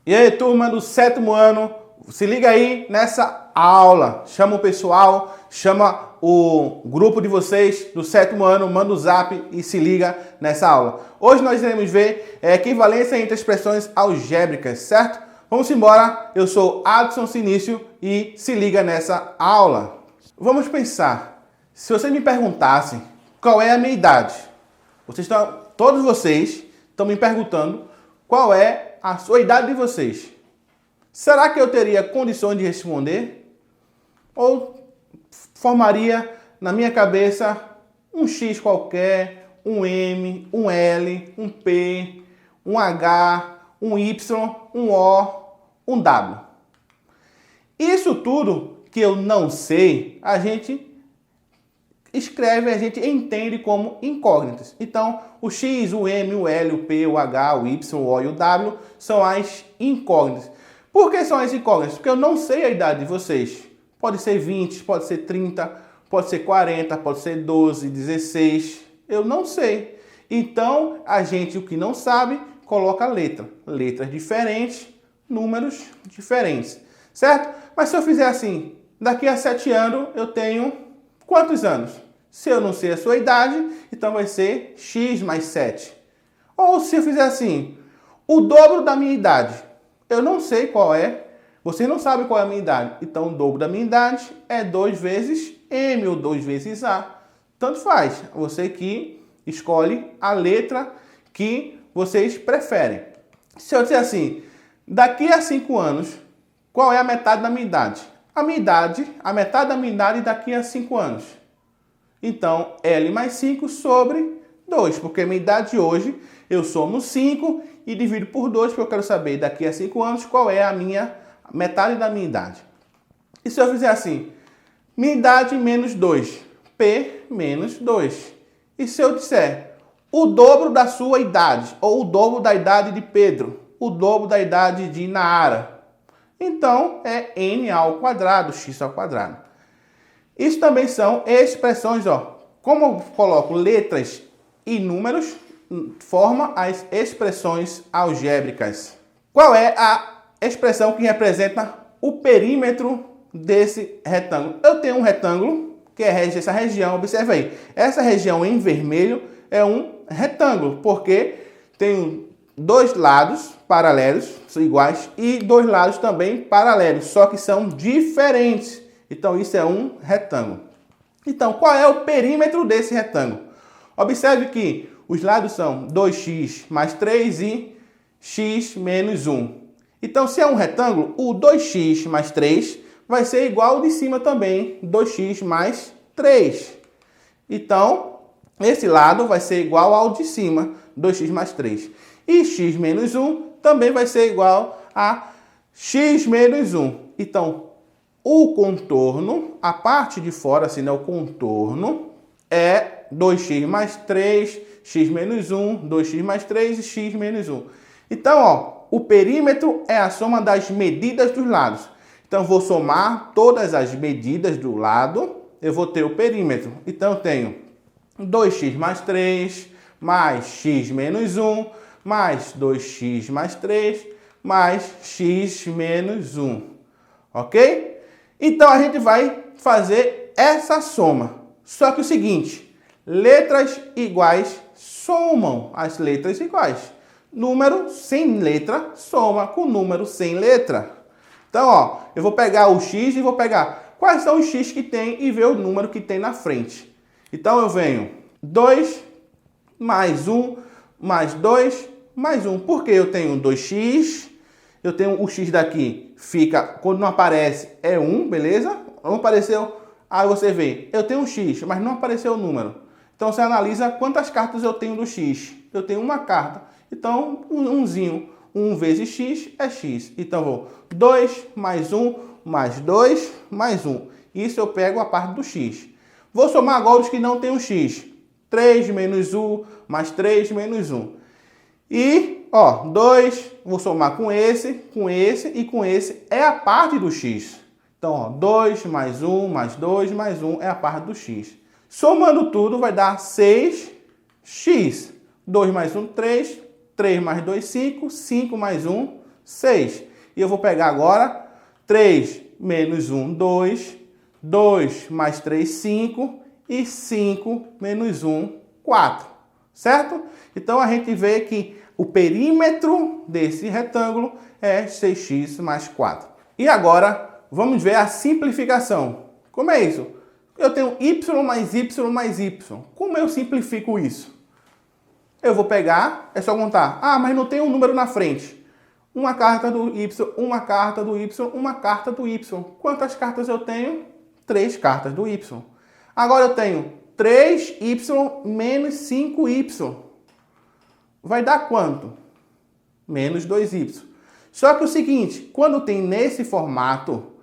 E aí, turma do 7º ano, se liga aí nessa aula. Chama o pessoal, chama o grupo de vocês do 7º ano, manda o zap e se liga nessa aula. Hoje nós iremos ver equivalência entre expressões algébricas, certo? Vamos embora, eu sou Adson Sinício e se liga nessa aula. Vamos pensar, se vocês me perguntassem qual é a minha idade, todos vocês estão me perguntando qual é a sua idade de vocês. Será que eu teria condições de responder? Ou formaria na minha cabeça um X qualquer, um M, um L, um P, um H, um Y, um O, um W? Isso tudo que eu não sei, a gente escreve, a gente entende como incógnitas. Então, o X, o M, o L, o P, o H, o Y, o O e o W são as incógnitas. Por que são as incógnitas? Porque eu não sei a idade de vocês. Pode ser 20, pode ser 30, pode ser 40, pode ser 12, 16. Eu não sei. Então, a gente, o que não sabe, coloca letra. Letras diferentes, números diferentes. Certo? Mas se eu fizer assim, daqui a 7 anos eu tenho quantos anos? Se eu não sei a sua idade, então vai ser X mais 7. Ou se eu fizer assim, o dobro da minha idade. Eu não sei qual é, você não sabe qual é a minha idade. Então o dobro da minha idade é 2 vezes M ou 2 vezes A. Tanto faz, você que escolhe a letra que vocês preferem. Se eu disser assim, daqui a 5 anos, qual é a metade da minha idade? A metade da minha idade daqui a 5 anos. Então, L mais 5 sobre 2, porque a minha idade hoje, eu somo 5 e divido por 2, porque eu quero saber daqui a 5 anos qual é a metade da minha idade. E se eu fizer assim, minha idade menos 2, P menos 2. E se eu disser o dobro da sua idade, ou o dobro da idade de Pedro, o dobro da idade de Naara, então é N ao quadrado, X ao quadrado. Isso também são expressões, ó. Como eu coloco letras e números, forma as expressões algébricas. Qual é a expressão que representa o perímetro desse retângulo? Eu tenho um retângulo, que é essa região, observa aí. Essa região em vermelho é um retângulo, porque tem dois lados paralelos, são iguais, e dois lados também paralelos, só que são diferentes. Então, isso é um retângulo. Então, qual é o perímetro desse retângulo? Observe que os lados são 2x mais 3 e x menos 1. Então, se é um retângulo, o 2x mais 3 vai ser igual ao de cima também, 2x mais 3. Então, esse lado vai ser igual ao de cima, 2x mais 3. E x menos 1 também vai ser igual a x menos 1. Então, o contorno, a parte de fora, assim, né, o contorno, é 2x mais 3, x menos 1, 2x mais 3 e x menos 1. Então, ó, o perímetro é a soma das medidas dos lados. Então, vou somar todas as medidas do lado, eu vou ter o perímetro. Então, eu tenho 2x mais 3, mais x menos 1, mais 2x mais 3, mais x menos 1. Ok? Então, a gente vai fazer essa soma. Só que o seguinte, letras iguais somam as letras iguais. Número sem letra soma com número sem letra. Então, ó, eu vou pegar o x e vou pegar quais são os x que tem e ver o número que tem na frente. Então, eu venho 2 mais 1 mais 2 mais 1. Porque eu tenho 2x, eu tenho o x daqui, fica, quando não aparece, é 1, beleza? Não apareceu, aí você vê, eu tenho um x, mas não apareceu o número. Então, você analisa quantas cartas eu tenho do x. Eu tenho uma carta. Então, umzinho, 1 vezes x é x. Então, vou 2 mais 1 mais 2 mais 1. Isso eu pego a parte do x. Vou somar agora os que não tem o x. 3 menos 1 mais 3 menos 1. E, ó, 2, vou somar com esse e com esse, é a parte do x. Então, ó, 2 mais 1 mais 2 mais 1 é a parte do x. Somando tudo vai dar 6x. 2 mais 1, 3. 3 mais 2, 5. 5 mais 1, 6. E eu vou pegar agora 3 menos 1, 2. 2 mais 3, 5. E 5 menos 1, 4. Certo? Então, a gente vê que o perímetro desse retângulo é 6x mais 4. E agora, vamos ver a simplificação. Como é isso? Eu tenho y mais y mais y. Como eu simplifico isso? Eu vou pegar, é só contar. Ah, mas não tem um número na frente. Uma carta do y, uma carta do y, uma carta do y. Quantas cartas eu tenho? 3 cartas do y. Agora eu tenho 3y menos 5y. Vai dar quanto? Menos 2y. Só que o seguinte, quando tem nesse formato,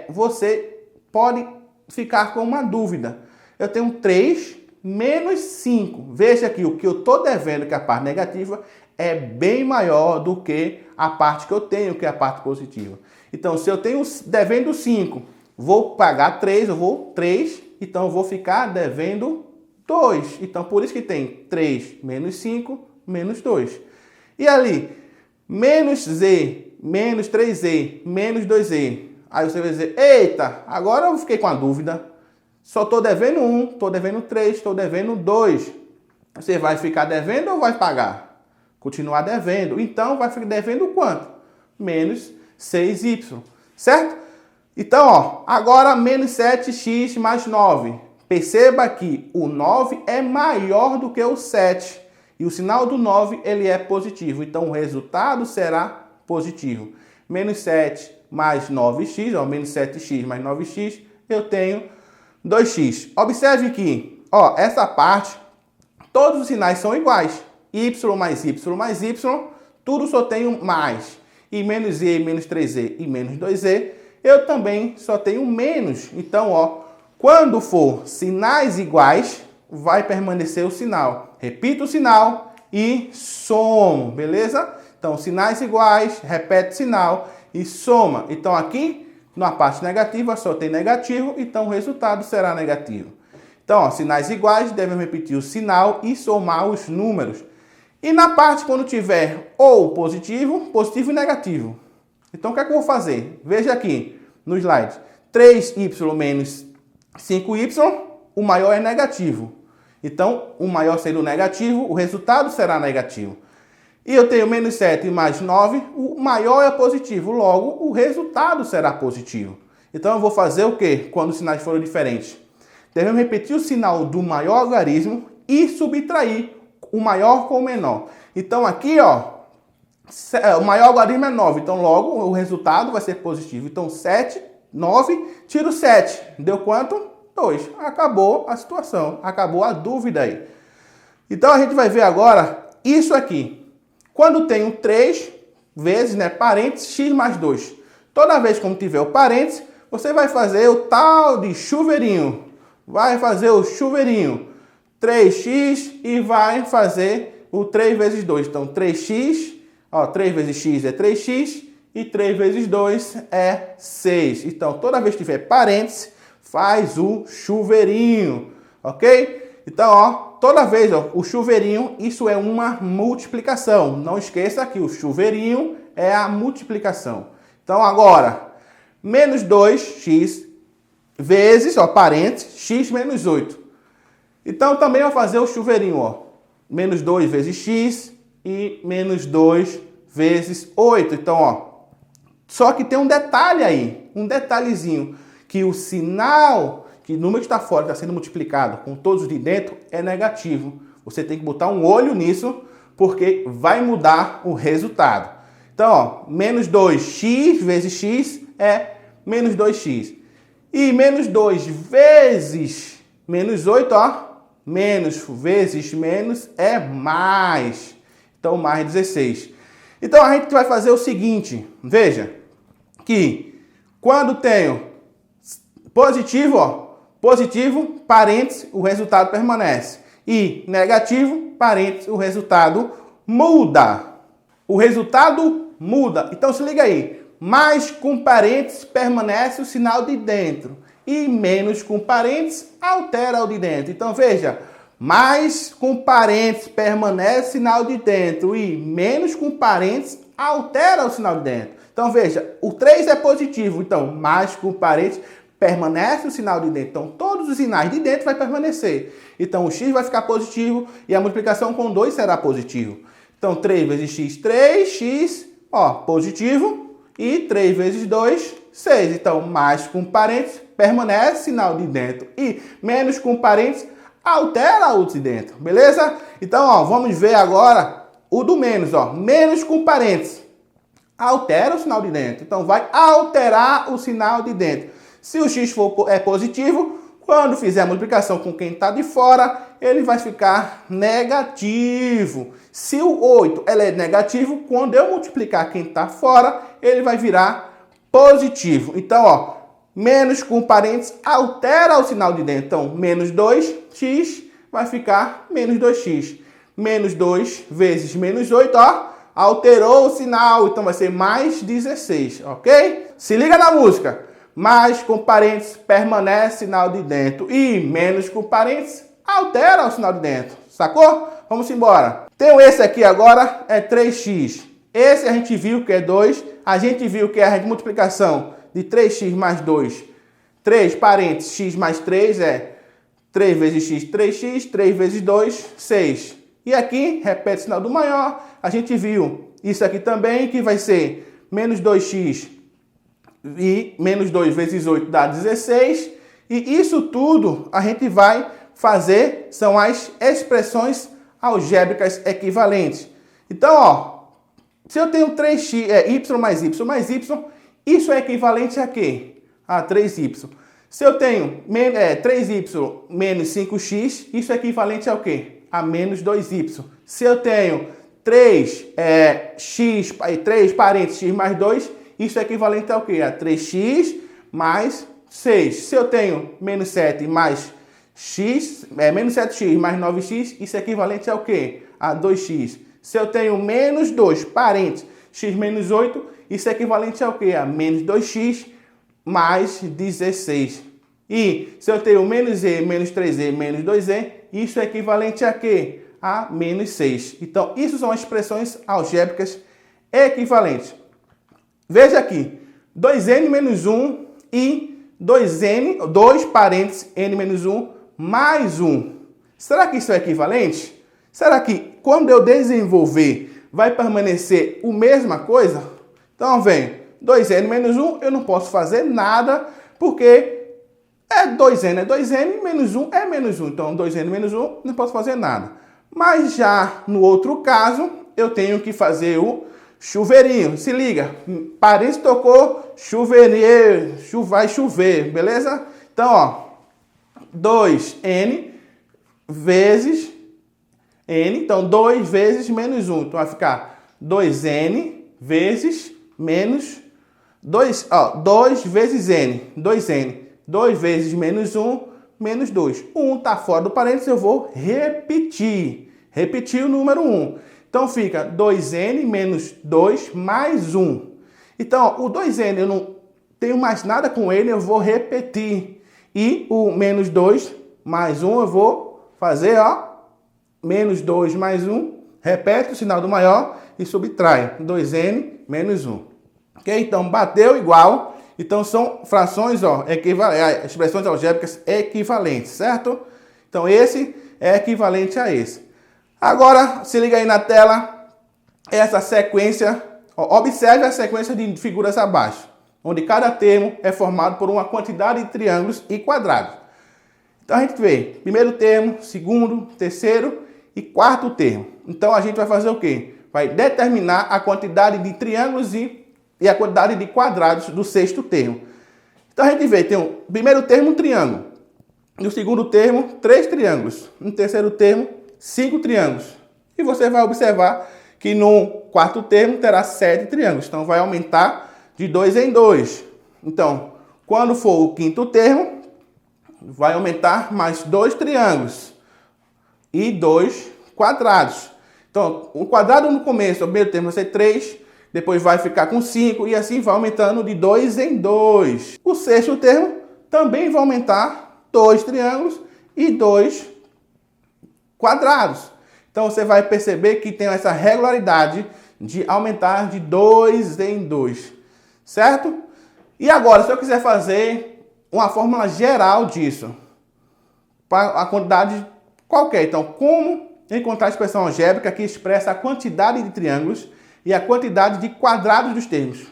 você pode ficar com uma dúvida. Eu tenho 3 menos 5. Veja aqui, o que eu estou devendo, que é a parte negativa, é bem maior do que a parte que eu tenho, que é a parte positiva. Então, se eu tenho devendo 5, vou pagar 3, eu vou 3, então eu vou ficar devendo 2. Então, por isso que tem 3 menos 5, menos 2. E ali, menos z, menos 3z, menos 2z. Aí você vai dizer, eita, agora eu fiquei com a dúvida. Só estou devendo 1, estou devendo 3, estou devendo 2. Você vai ficar devendo ou vai pagar? Continuar devendo. Então, vai ficar devendo quanto? Menos 6y. Certo? Então, ó, agora menos 7x mais 9. Perceba que o 9 é maior do que o 7. E o sinal do 9, ele é positivo. Então, o resultado será positivo. Menos 7 mais 9x, ó, menos 7x mais 9x, eu tenho 2x. Observe que, ó, essa parte, todos os sinais são iguais. Y mais y mais y, tudo só tenho mais. E menos z, menos 3z e menos 2z, eu também só tenho menos. Então, ó, quando for sinais iguais, vai permanecer o sinal. Repito o sinal e somo, beleza? Então, sinais iguais, repete o sinal e soma. Então, aqui, na parte negativa, só tem negativo, então o resultado será negativo. Então, ó, sinais iguais, devem repetir o sinal e somar os números. E na parte, quando tiver ou positivo, positivo e negativo. Então, o que é que eu vou fazer? Veja aqui no slide. 3y menos 5y, o maior é negativo. Então, o maior sendo o negativo, o resultado será negativo. E eu tenho menos 7 mais 9, o maior é positivo, logo o resultado será positivo. Então eu vou fazer o quê? Quando os sinais forem diferentes. Devemos repetir o sinal do maior algarismo e subtrair o maior com o menor. Então aqui, ó, o maior algarismo é 9, então logo o resultado vai ser positivo. Então 7, 9, tiro 7, deu quanto? 2. Acabou a situação, acabou a dúvida aí. Então a gente vai ver agora isso aqui. Quando tenho 3 vezes, né, parênteses, x mais 2. Toda vez que tiver o parênteses, você vai fazer o tal de chuveirinho. Vai fazer o chuveirinho. 3x e vai fazer o 3 vezes 2. Então, 3x, ó, 3 vezes x é 3x e 3 vezes 2 é 6. Então, toda vez que tiver parênteses, faz o chuveirinho, ok? Então, ó, toda vez, ó, o chuveirinho, isso é uma multiplicação. Não esqueça que o chuveirinho é a multiplicação. Então, agora, menos 2x vezes, ó, parênteses, x menos 8. Então, também vou fazer o chuveirinho, ó. Menos 2 vezes x e menos 2 vezes 8. Então, ó, só que tem um detalhe aí, um detalhezinho, que o sinal, que o número que está fora está sendo multiplicado com todos os de dentro, é negativo. Você tem que botar um olho nisso, porque vai mudar o resultado. Então, ó, menos 2x vezes x é menos 2x. E menos 2 vezes menos 8, ó, menos vezes menos é mais. Então, mais 16. Então, a gente vai fazer o seguinte, veja, que quando tenho positivo, ó, positivo, parênteses, o resultado permanece. E negativo, parênteses, o resultado muda. O resultado muda. Então se liga aí. Mais com parênteses permanece o sinal de dentro. E menos com parênteses altera o de dentro. Então veja. Mais com parênteses permanece o sinal de dentro. E menos com parênteses altera o sinal de dentro. Então veja, o 3 é positivo, então mais com parênteses permanece o sinal de dentro. Então todos os sinais de dentro vai permanecer. Então o x vai ficar positivo e a multiplicação com 2 será positivo. Então 3 vezes x, 3x, ó, positivo, e 3 vezes 2, 6. Então mais com parênteses permanece sinal de dentro e menos com parênteses altera o de dentro, beleza? Então, ó, vamos ver agora o do menos, ó, menos com parênteses altera o sinal de dentro. Então vai alterar o sinal de dentro. Se o x for positivo, quando fizer a multiplicação com quem está de fora, ele vai ficar negativo. Se o 8 ele é negativo, quando eu multiplicar quem está fora, ele vai virar positivo. Então, ó, menos com parênteses altera o sinal de dentro. Então, menos 2x vai ficar menos 2x. Menos 2 vezes menos 8, ó, alterou o sinal. Então, vai ser mais 16, ok? Se liga na música. Mais com parênteses permanece sinal de dentro e menos com parênteses altera o sinal de dentro. Sacou? Vamos embora. Tem esse aqui agora, é 3x. Esse a gente viu que é 2. A gente viu que é a multiplicação de 3x mais 2. 3 parênteses x mais 3 é 3 vezes x, 3x. 3 vezes 2, 6. E aqui, repete o sinal do maior. A gente viu isso aqui também, que vai ser menos 2x. E menos 2 vezes 8 dá 16. E isso tudo a gente vai fazer, são as expressões algébricas equivalentes. Então, ó, se eu tenho 3x, y mais y mais y, isso é equivalente a quê? A 3y. Se eu tenho 3y menos 5x, isso é equivalente ao quê? A menos 2y. Se eu tenho 3 parênteses x mais 2, isso é equivalente ao quê? A 3x mais 6. Se eu tenho menos 7 mais x, menos 7x mais 9x, isso é equivalente ao quê? A 2x. Se eu tenho menos 2 parênteses x menos 8, isso é equivalente ao quê? A menos 2x mais 16. E se eu tenho menos e, menos 3e, menos 2e, isso é equivalente a quê? A menos 6. Então, isso são expressões algébricas equivalentes. Veja aqui, 2n menos 1 e 2 parênteses n menos 1 mais 1. Será que isso é equivalente? Será que quando eu desenvolver vai permanecer a mesma coisa? Então vem, 2n menos 1 eu não posso fazer nada porque 2n é 2n, menos 1 é menos 1. Então 2n menos 1 não posso fazer nada. Mas já no outro caso eu tenho que fazer o chuveirinho, se liga, Paris tocou, chuveirinho, vai chover, beleza? Então, ó, 2n vezes n, então 2 vezes menos 1, então vai ficar 2n vezes menos 2, ó, 2 vezes n, 2n, 2 vezes menos 1, menos 2. 1 está fora do parênteses, eu vou repetir o número 1. Então fica 2n menos 2 mais 1. Então, o 2n eu não tenho mais nada com ele, eu vou repetir. E o menos 2 mais 1 eu vou fazer, ó, menos 2 mais 1, repete o sinal do maior e subtrai 2n menos 1. Ok? Então, bateu igual. Então, são frações, ó, expressões algébricas equivalentes, certo? Então, esse é equivalente a esse. Agora, se liga aí na tela, essa sequência, ó, observe a sequência de figuras abaixo, onde cada termo é formado por uma quantidade de triângulos e quadrados. Então a gente vê primeiro termo, segundo, terceiro e quarto termo. Então a gente vai fazer o quê? Vai determinar a quantidade de triângulos e a quantidade de quadrados do sexto termo. Então a gente vê, tem o primeiro termo, um triângulo. No segundo termo, 3 triângulos. No terceiro termo, 5 triângulos. E você vai observar que no quarto termo terá 7 triângulos. Então, vai aumentar de 2 em 2. Então, quando for o quinto termo, vai aumentar mais 2 triângulos e 2 quadrados. Então, o quadrado no começo, o primeiro termo vai ser 3, depois vai ficar com 5 e assim vai aumentando de 2 em 2. O sexto termo também vai aumentar 2 triângulos e 2 quadrados. Então você vai perceber que tem essa regularidade de aumentar de 2 em 2, certo? E agora, se eu quiser fazer uma fórmula geral disso, para a quantidade qualquer, então, como encontrar a expressão algébrica que expressa a quantidade de triângulos e a quantidade de quadrados dos termos?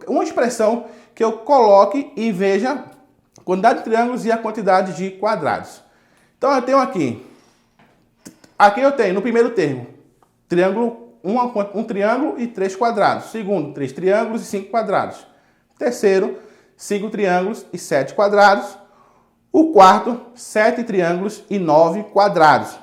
Uma expressão que eu coloque e veja a quantidade de triângulos e a quantidade de quadrados. Então, eu tenho aqui eu tenho no primeiro termo, um triângulo e 3 quadrados. Segundo, 3 triângulos e 5 quadrados. Terceiro, 5 triângulos e 7 quadrados. O quarto, 7 triângulos e 9 quadrados.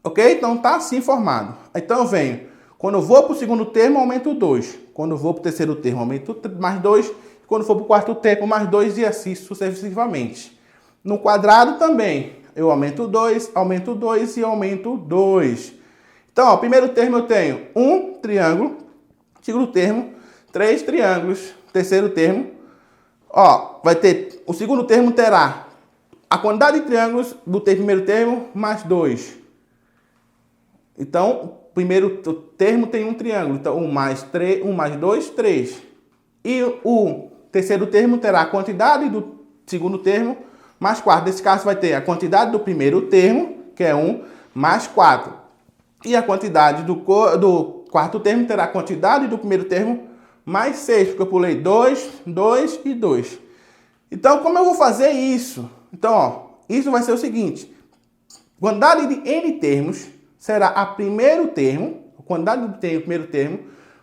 Ok? Então, está assim formado. Então, eu venho. Quando eu vou para o segundo termo, aumento 2. Quando eu vou para o terceiro termo, aumento mais 2. Quando for para o quarto termo, mais 2 e assim sucessivamente. No quadrado também, eu aumento 2 e aumento 2. Então, ó, primeiro termo eu tenho um triângulo. Segundo termo, 3 triângulos. Terceiro termo, ó, vai ter, o segundo termo terá a quantidade de triângulos do primeiro termo mais 2. Então, o primeiro termo tem um triângulo. Então, 1 mais 2, 3. E o terceiro termo terá a quantidade do segundo termo mais 4. Nesse caso, vai ter a quantidade do primeiro termo, que é 1, mais 4. E a quantidade do quarto termo terá a quantidade do primeiro termo mais 6, porque eu pulei 2, 2 e 2. Então, como eu vou fazer isso? Então, ó, isso vai ser o seguinte. Quantidade de n termos será a primeiro termo, a quantidade do primeiro termo,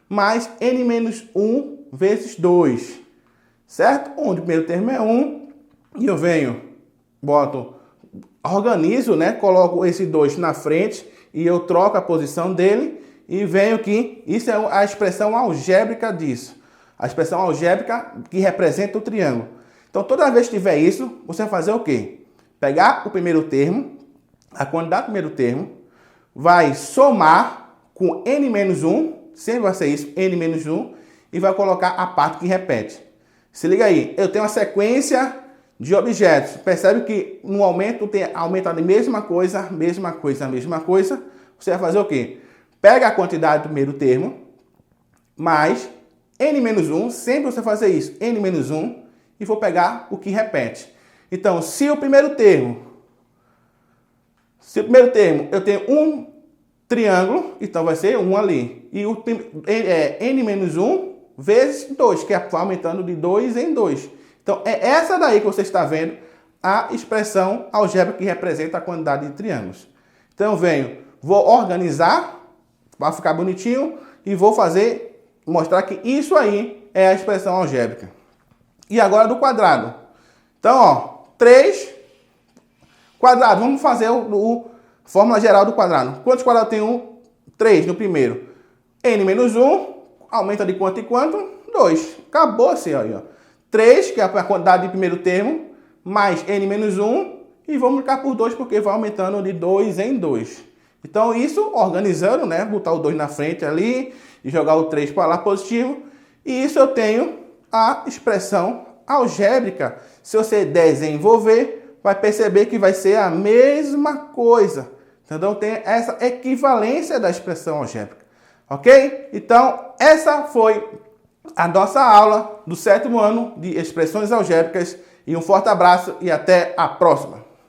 mais n menos 1 vezes 2. Certo? Onde o primeiro termo é 1, e eu venho, organizo, né? Coloco esse 2 na frente e eu troco a posição dele. E venho aqui, isso é a expressão algébrica disso. A expressão algébrica que representa o triângulo. Então, toda vez que tiver isso, você vai fazer o quê? Pegar o primeiro termo, a quantidade do primeiro termo, vai somar com n menos 1, sempre vai ser isso, n menos 1, e vai colocar a parte que repete. Se liga aí, eu tenho uma sequência de objetos. Percebe que no aumento tem aumentado a mesma coisa, mesma coisa, mesma coisa. Você vai fazer o quê? Pega a quantidade do primeiro termo, mais n menos 1, sempre você fazer isso, n menos 1, e vou pegar o que repete. Então, se o primeiro termo eu tenho um triângulo, então vai ser 1 ali. E o n menos 1 vezes 2, que é aumentando de 2 em 2. Então, é essa daí que você está vendo a expressão algébrica que representa a quantidade de triângulos. Então, eu venho, vou organizar para ficar bonitinho e vou mostrar que isso aí é a expressão algébrica. E agora do quadrado. Então, ó, 3 quadrado. Vamos fazer a fórmula geral do quadrado. Quantos quadrados tem 3 no primeiro. N menos 1, aumenta de quanto em quanto? 2. Acabou assim, ó. 3, que é a quantidade de primeiro termo, mais N menos 1, e vou multiplicar por 2, porque vai aumentando de 2 em 2. Então, isso organizando, né? Botar o 2 na frente ali e jogar o 3 para lá positivo. E isso eu tenho a expressão algébrica. Se você desenvolver, vai perceber que vai ser a mesma coisa. Então, tem essa equivalência da expressão algébrica. Ok? Então, essa foi a nossa aula do 7º ano de expressões algébricas. E um forte abraço e até a próxima.